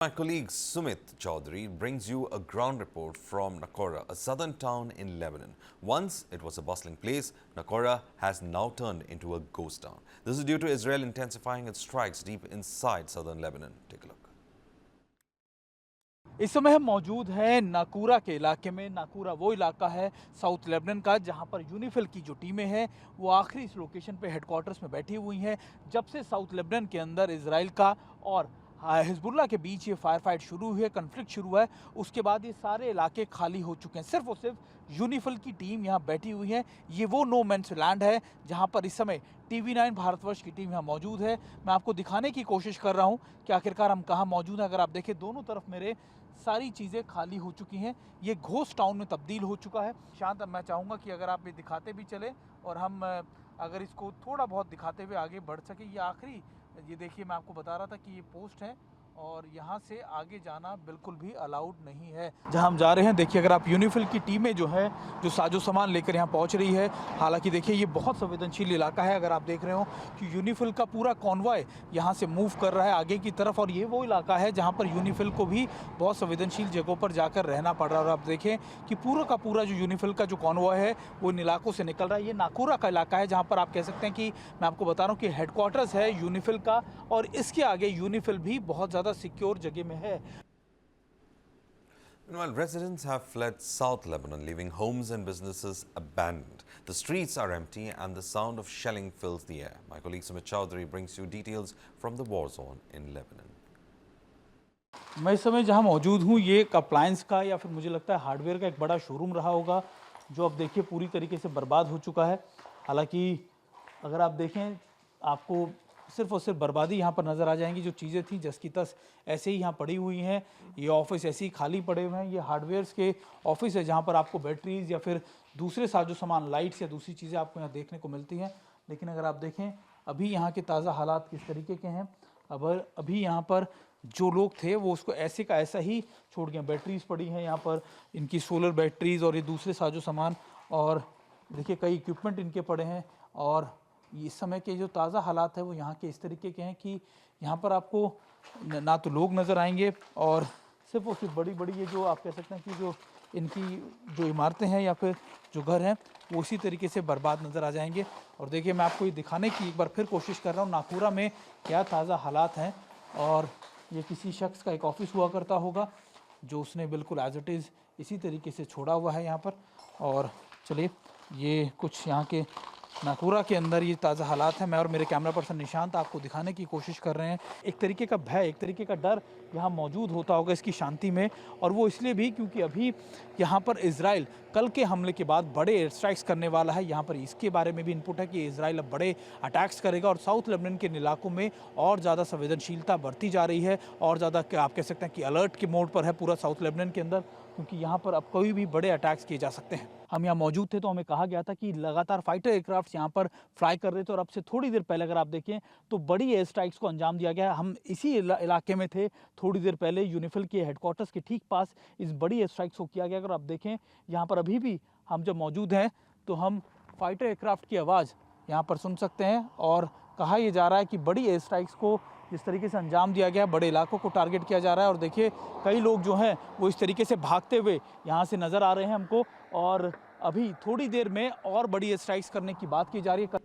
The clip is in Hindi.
My colleague Sumit Chaudhary brings you a ground report from Naqoura, a southern town in Lebanon. Once it was a bustling place, Naqoura has now turned into a ghost town. This is due to Israel intensifying its strikes deep inside southern Lebanon. Take a look. इस समय हम मौजूद हैं नाकूरा के इलाके में। नाकूरा वो इलाका है साउथ लेबनान का जहां पर यूनिफिल की जो टीमें हैं वो आखिरी इस लोकेशन पे हेडक्वार्टर्स में बैठी हुई हैं। जब से साउथ लेबनान के अंदर इजराइल का और हिजबुल्लाह के बीच ये फायर फाइट शुरू हुई है, कन्फ्लिक्ट शुरू हुआ है, उसके बाद ये सारे इलाके खाली हो चुके हैं। सिर्फ और सिर्फ यूनिफिल की टीम यहाँ बैठी हुई है। ये वो नो मैंस लैंड है जहाँ पर इस समय TV9 भारतवर्ष की टीम यहाँ मौजूद है। मैं आपको दिखाने की कोशिश कर रहा हूँ कि आखिरकार हम कहाँ मौजूद हैं। अगर आप देखें दोनों तरफ मेरे सारी चीज़ें खाली हो चुकी हैं। ये घोस्ट टाउन में तब्दील हो चुका है। शांत, मैं चाहूँगा कि अगर आप ये दिखाते भी चले और हम अगर इसको थोड़ा बहुत दिखाते हुए आगे बढ़ सके। ये आखिरी, ये देखिए, मैं आपको बता रहा था कि ये पोस्ट है और यहाँ से आगे जाना बिल्कुल भी अलाउड नहीं है। जहाँ हम जा रहे हैं, देखिए, अगर आप यूनिफिल की टीमें जो है जो साजो सामान लेकर यहाँ पहुँच रही है। हालांकि देखिए ये बहुत संवेदनशील इलाका है। अगर आप देख रहे हो कि यूनिफिल का पूरा कॉन्वॉय यहाँ से मूव कर रहा है आगे की तरफ, और ये वो इलाका है जहाँ पर यूनिफिल को भी बहुत संवेदनशील जगहों पर जाकर रहना पड़ रहा है। और आप देखें कि पूरा का पूरा जो यूनिफिल का जो कॉन्वॉय है वो इन इलाकों से निकल रहा है। ये नाकूरा का इलाका है जहाँ पर आप कह सकते हैं कि मैं आपको बता रहा हूँ कि हेडक्वार्टर्स है यूनिफिल का, और इसके आगे यूनिफिल भी बहुत ज़्यादा सिक्योर जगह में है। Meanwhile, residents have fled South Lebanon, leaving homes and businesses abandoned. The streets are empty and the sound of shelling fills the air. My colleague Sumit Chaudhary brings you details from the war zone in Lebanon. मैं इस समय जहां मौजूद हूं, ये एक अप्लायंस का या फिर मुझे लगता है हार्डवेयर का एक बड़ा शोरूम रहा होगा, जो अब देखिए पूरी तरीके से बर्बाद हो चुका है। हालांकि अगर आप देखें, आपको सिर्फ और सिर्फ बर्बादी यहाँ पर नज़र आ जाएंगी। जो चीज़ें थी जस की तस ऐसे ही यहाँ पड़ी हुई हैं। ये ऑफिस ऐसे ही खाली पड़े हुए हैं। ये हार्डवेयर्स के ऑफिस है जहाँ पर आपको बैटरीज या फिर दूसरे साजो सामान, लाइट्स या दूसरी चीज़ें आपको यहाँ देखने को मिलती हैं। लेकिन अगर आप देखें अभी यहाँ के ताज़ा हालात किस तरीके के हैं, अब अभी यहाँ पर जो लोग थे वो उसको ऐसे का ऐसा ही छोड़ गए। बैटरीज पड़ी हैं यहाँ पर, इनकी सोलर बैटरीज और ये दूसरे साजो सामान, और देखिए कई इक्विपमेंट इनके पड़े हैं। और इस समय के जो ताज़ा हालात है वो यहाँ के इस तरीके के हैं कि यहाँ पर आपको ना तो लोग नज़र आएंगे, और सिर्फ और सिर्फ बड़ी बड़ी ये जो आप कह सकते हैं कि जो इनकी जो इमारतें हैं या फिर जो घर हैं वो इसी तरीके से बर्बाद नज़र आ जाएंगे। और देखिए मैं आपको ये दिखाने की एक बार फिर कोशिश कर रहा हूँ नाकूरा में क्या ताज़ा हालात हैं। और ये किसी शख्स का एक ऑफिस हुआ करता होगा जो उसने बिल्कुल एज इट इज़ इसी तरीके से छोड़ा हुआ है यहाँ पर। और चलिए, ये कुछ यहाँ के नाकूरा के अंदर ये ताज़ा हालात हैं। मैं और मेरे कैमरा पर्सन निशांत आपको दिखाने की कोशिश कर रहे हैं। एक तरीके का भय, एक तरीके का डर यहाँ मौजूद होता होगा इसकी शांति में, और वो इसलिए भी क्योंकि अभी यहाँ पर इजराइल कल के हमले के बाद बड़े एयर स्ट्राइक्स करने वाला है। यहाँ पर इसके बारे में भी इनपुट है कि इजराइल अब बड़े अटैक्स करेगा, और साउथ लेबनान के इलाकों में और ज़्यादा संवेदनशीलता बढ़ती जा रही है, और ज़्यादा आप कह सकते हैं कि अलर्ट के मोड पर है पूरा साउथ लेबनान के अंदर, क्योंकि यहाँ पर अब कोई भी बड़े अटैक्स किए जा सकते हैं। हम यहाँ मौजूद थे तो हमें कहा गया था कि लगातार फाइटर एयरक्राफ्ट यहाँ पर फ्लाई कर रहे थे, और अब से थोड़ी देर पहले अगर आप देखें तो बड़ी एयर स्ट्राइक्स को अंजाम दिया गया है। हम इसी इलाके में थे थोड़ी देर पहले, यूनिफिल के हेडक्वार्टर्स के ठीक पास इस बड़ी एयर स्ट्राइक्स को किया गया। अगर आप देखें यहाँ पर अभी भी हम जब मौजूद हैं तो हम फाइटर एयरक्राफ्ट की आवाज़ यहाँ पर सुन सकते हैं, और कहा यह जा रहा है कि बड़ी एयर स्ट्राइक्स को जिस तरीके से अंजाम दिया गया है, बड़े इलाकों को टारगेट किया जा रहा है। और देखिए कई लोग जो हैं वो इस तरीके से भागते हुए यहाँ से नज़र आ रहे हैं हमको, और अभी थोड़ी देर में और बड़ी एयर स्ट्राइक्स करने की बात की जा रही है।